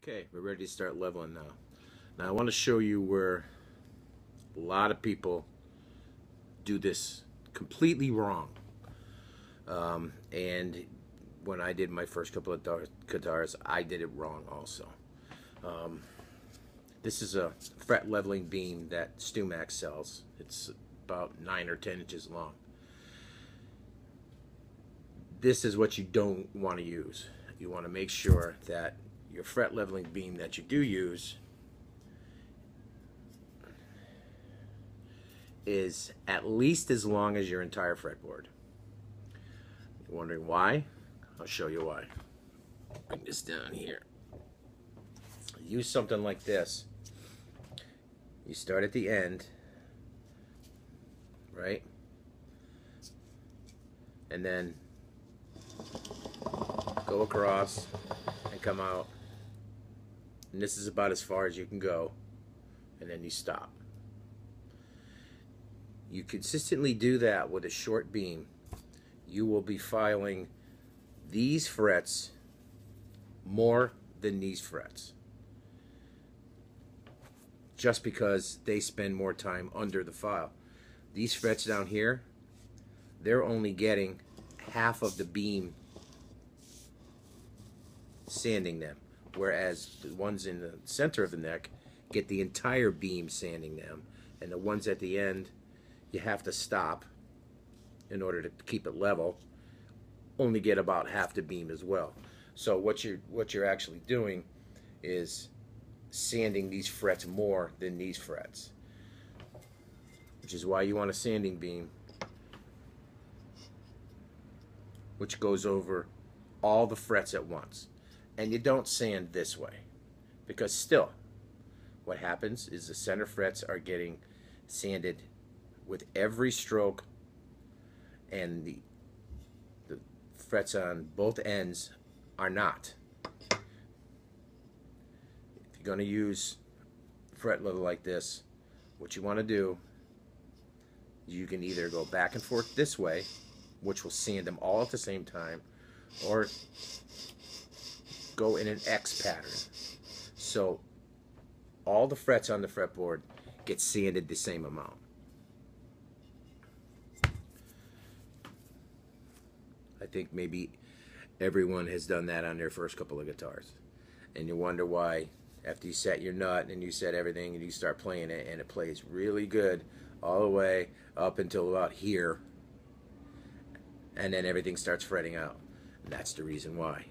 Okay, we're ready to start leveling now. Now I want to show you where a lot of people do this completely wrong. And when I did my first couple of guitars, I did it wrong also. This is a fret leveling beam that StewMax sells. It's about 9 or 10 inches long. This is what you don't want to use. You want to make sure that your fret leveling beam that you do use is at least as long as your entire fretboard. You're wondering why? I'll show you why. Bring this down here. Use something like this. You start at the end, right? And then go across and come out. And this is about as far as you can go. And then you stop. You consistently do that with a short beam. You will be filing these frets more than these frets, just because they spend more time under the file. These frets down here, they're only getting half of the beam sanding them, whereas the ones in the center of the neck get the entire beam sanding them, and the ones at the end, you have to stop in order to keep it level, only get about half the beam as well. So what you're actually doing is sanding these frets more than these frets, which is why you want a sanding beam which goes over all the frets at once. And you don't sand this way, because still what happens is the center frets are getting sanded with every stroke, and the frets on both ends are not. If you're going to use fret level like this, what you want to do, you can either go back and forth this way, which will sand them all at the same time, or go in an X pattern. So all the frets on the fretboard get sanded the same amount. I think maybe everyone has done that on their first couple of guitars. And you wonder why, after you set your nut and you set everything and you start playing it, and it plays really good all the way up until about here, and then everything starts fretting out. And that's the reason why.